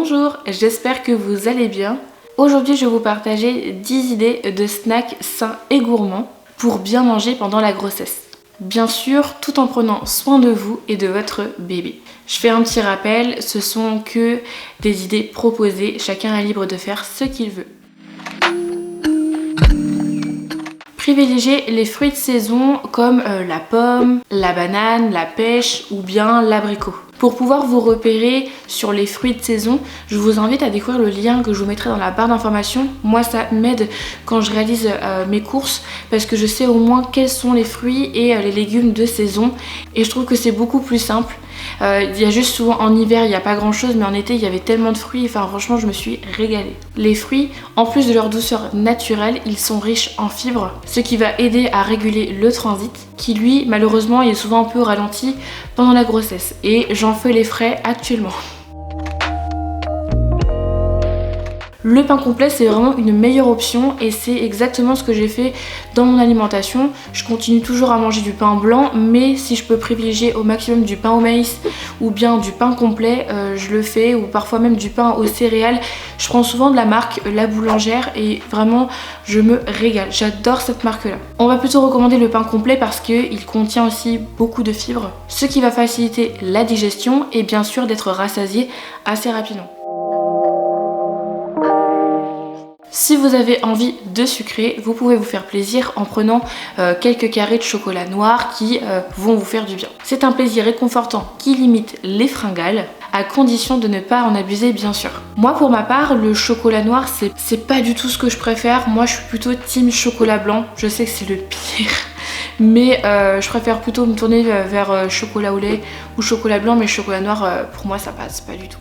Bonjour, j'espère que vous allez bien. Aujourd'hui je vais vous partager 10 idées de snacks sains et gourmands pour bien manger pendant la grossesse. Bien sûr, tout en prenant soin de vous et de votre bébé. Je fais un petit rappel, ce sont que des idées proposées, chacun est libre de faire ce qu'il veut. Privilégiez les fruits de saison comme la pomme, la banane, la pêche ou bien l'abricot. Pour pouvoir vous repérer sur les fruits de saison, je vous invite à découvrir le lien que je vous mettrai dans la barre d'informations. Moi ça m'aide quand je réalise mes courses parce que je sais au moins quels sont les fruits et les légumes de saison et je trouve que c'est beaucoup plus simple. Il y a juste souvent en hiver il n'y a pas grand chose mais en été il y avait tellement de fruits, enfin franchement je me suis régalée. Les fruits, en plus de leur douceur naturelle, ils sont riches en fibres, ce qui va aider à réguler le transit qui lui malheureusement est souvent un peu ralenti pendant la grossesse et j'en fais les frais actuellement. Le pain complet c'est vraiment une meilleure option et c'est exactement ce que j'ai fait dans mon alimentation. Je continue toujours à manger du pain blanc mais si je peux privilégier au maximum du pain au maïs ou bien du pain complet, je le fais, ou parfois même du pain aux céréales. Je prends souvent de la marque La Boulangère et vraiment je me régale, j'adore cette marque là. On va plutôt recommander le pain complet parce qu'il contient aussi beaucoup de fibres, ce qui va faciliter la digestion et bien sûr d'être rassasié assez rapidement. Si vous avez envie de sucrer, vous pouvez vous faire plaisir en prenant quelques carrés de chocolat noir qui vont vous faire du bien. C'est un plaisir réconfortant qui limite les fringales, à condition de ne pas en abuser bien sûr. Moi pour ma part, le chocolat noir c'est pas du tout ce que je préfère. Moi je suis plutôt team chocolat blanc, je sais que c'est le pire. Mais je préfère plutôt me tourner vers chocolat au lait ou chocolat blanc, mais chocolat noir pour moi ça passe pas du tout.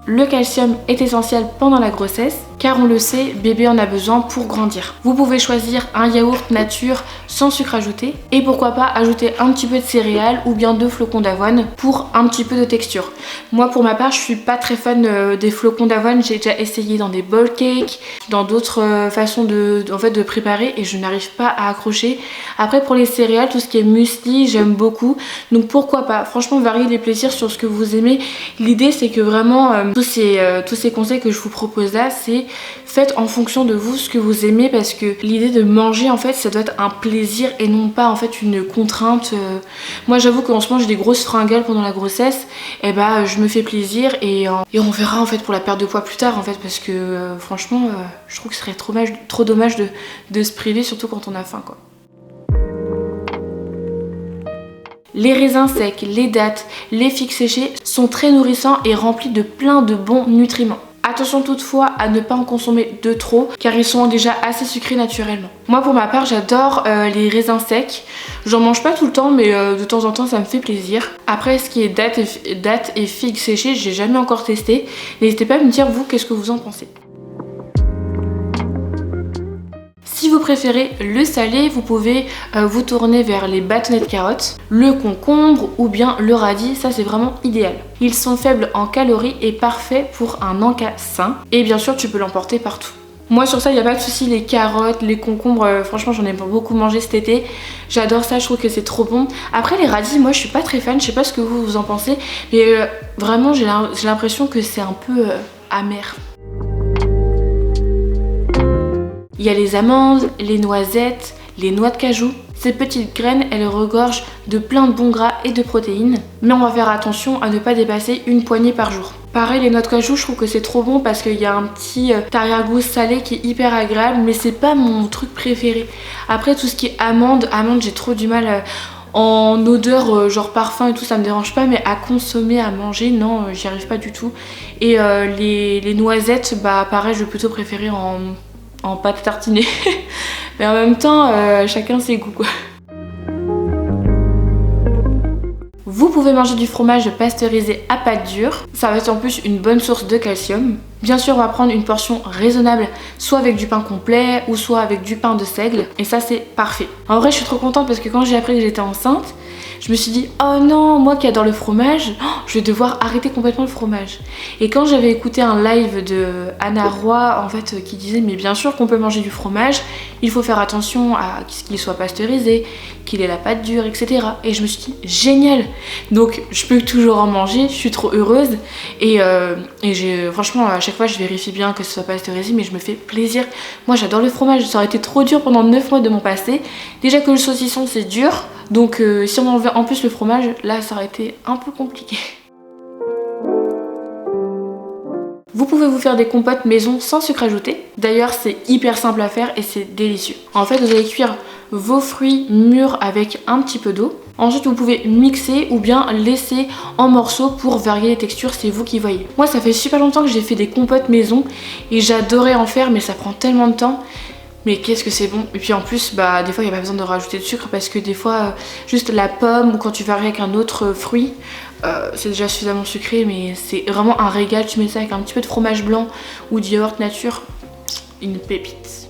Le calcium est essentiel pendant la grossesse car on le sait, bébé en a besoin pour grandir. Vous pouvez choisir un yaourt nature sans sucre ajouté et pourquoi pas ajouter un petit peu de céréales ou bien de flocons d'avoine pour un petit peu de texture. Moi pour ma part je suis pas très fan des flocons d'avoine, j'ai déjà essayé dans des bowl cakes, dans d'autres façons de préparer et je n'arrive pas à accrocher. Après pour les céréales, tout ce qui est muesli j'aime beaucoup, donc pourquoi pas, franchement varier les plaisirs sur ce que vous aimez. L'idée c'est que vraiment tous ces conseils que je vous propose là, c'est faites en fonction de vous ce que vous aimez parce que l'idée de manger en fait ça doit être un plaisir et non pas en fait une contrainte. Moi j'avoue qu'en ce moment j'ai des grosses fringales pendant la grossesse et bah je me fais plaisir et on verra en fait pour la perte de poids plus tard en fait parce que franchement je trouve que ce serait trop dommage de se priver surtout quand on a faim quoi. Les raisins secs, les dattes, les figues séchées sont très nourrissants et remplis de plein de bons nutriments. Attention toutefois à ne pas en consommer de trop car ils sont déjà assez sucrés naturellement. Moi pour ma part j'adore les raisins secs. J'en mange pas tout le temps mais de temps en temps ça me fait plaisir. Après ce qui est dattes et figues séchées j'ai jamais encore testé. N'hésitez pas à me dire vous qu'est-ce que vous en pensez. Si vous préférez le salé, vous pouvez vous tourner vers les bâtonnets de carottes, le concombre ou bien le radis, ça c'est vraiment idéal. Ils sont faibles en calories et parfaits pour un encas sain et bien sûr tu peux l'emporter partout. Moi sur ça il n'y a pas de souci, les carottes, les concombres, franchement j'en ai pas beaucoup mangé cet été. J'adore ça, je trouve que c'est trop bon. Après les radis, moi je suis pas très fan, je sais pas ce que vous en pensez, mais vraiment j'ai l'impression que c'est un peu amer. Il y a les amandes, les noisettes, les noix de cajou. Ces petites graines, elles regorgent de plein de bons gras et de protéines. Mais on va faire attention à ne pas dépasser une poignée par jour. Pareil, les noix de cajou, je trouve que c'est trop bon parce qu'il y a un petit arrière-goût salé qui est hyper agréable. Mais c'est pas mon truc préféré. Après, tout ce qui est amandes, j'ai trop du mal en odeur, genre parfum et tout, ça me dérange pas. Mais à consommer, à manger, non, j'y arrive pas du tout. Et les noisettes, bah pareil, je vais plutôt préférer en pâte tartinée. Mais en même temps, chacun ses goûts quoi. Vous pouvez manger du fromage pasteurisé à pâte dure. Ça va être en plus une bonne source de calcium. Bien sûr, on va prendre une portion raisonnable, soit avec du pain complet ou soit avec du pain de seigle. Et ça, c'est parfait. En vrai, je suis trop contente parce que quand j'ai appris que j'étais enceinte, je me suis dit oh non, moi qui adore le fromage, je vais devoir arrêter complètement le fromage. Et quand j'avais écouté un live de Anna Roy en fait qui disait mais bien sûr qu'on peut manger du fromage, il faut faire attention à ce qu'il soit pasteurisé, qu'il ait la pâte dure, etc. Et je me suis dit génial, donc je peux toujours en manger, je suis trop heureuse et franchement à chaque fois je vérifie bien que ce soit pasteurisé, mais je me fais plaisir. Moi j'adore le fromage, ça aurait été trop dur pendant 9 mois de mon passé. Déjà que le saucisson c'est dur, donc si on enlevait en plus le fromage, là ça aurait été un peu compliqué. Vous pouvez vous faire des compotes maison sans sucre ajouté. D'ailleurs c'est hyper simple à faire et c'est délicieux. En fait vous allez cuire vos fruits mûrs avec un petit peu d'eau. Ensuite vous pouvez mixer ou bien laisser en morceaux pour varier les textures, c'est vous qui voyez. Moi ça fait super longtemps que j'ai fait des compotes maison et j'adorais en faire mais ça prend tellement de temps. Mais qu'est-ce que c'est bon. Et puis en plus bah des fois il n'y a pas besoin de rajouter de sucre parce que des fois juste la pomme ou quand tu varies avec un autre fruit c'est déjà suffisamment sucré, mais c'est vraiment un régal. Tu mets ça avec un petit peu de fromage blanc ou de yaourt nature, une pépite.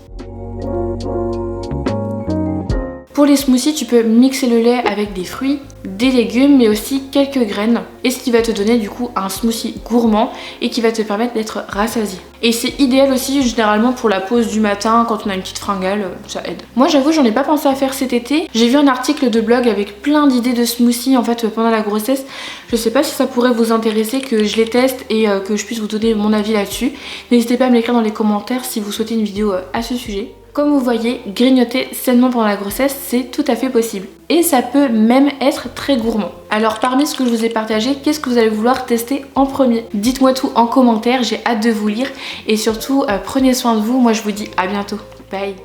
Pour les smoothies, tu peux mixer le lait avec des fruits, des légumes, mais aussi quelques graines. Et ce qui va te donner du coup un smoothie gourmand et qui va te permettre d'être rassasié. Et c'est idéal aussi généralement pour la pause du matin quand on a une petite fringale, ça aide. Moi j'avoue j'en ai pas pensé à faire cet été. J'ai vu un article de blog avec plein d'idées de smoothies en fait pendant la grossesse. Je sais pas si ça pourrait vous intéresser que je les teste et que je puisse vous donner mon avis là-dessus. N'hésitez pas à me l'écrire dans les commentaires si vous souhaitez une vidéo à ce sujet. Comme vous voyez, grignoter sainement pendant la grossesse, c'est tout à fait possible. Et ça peut même être très gourmand. Alors parmi ce que je vous ai partagé, qu'est-ce que vous allez vouloir tester en premier? Dites-moi tout en commentaire, j'ai hâte de vous lire. Et surtout, prenez soin de vous. Moi je vous dis à bientôt. Bye!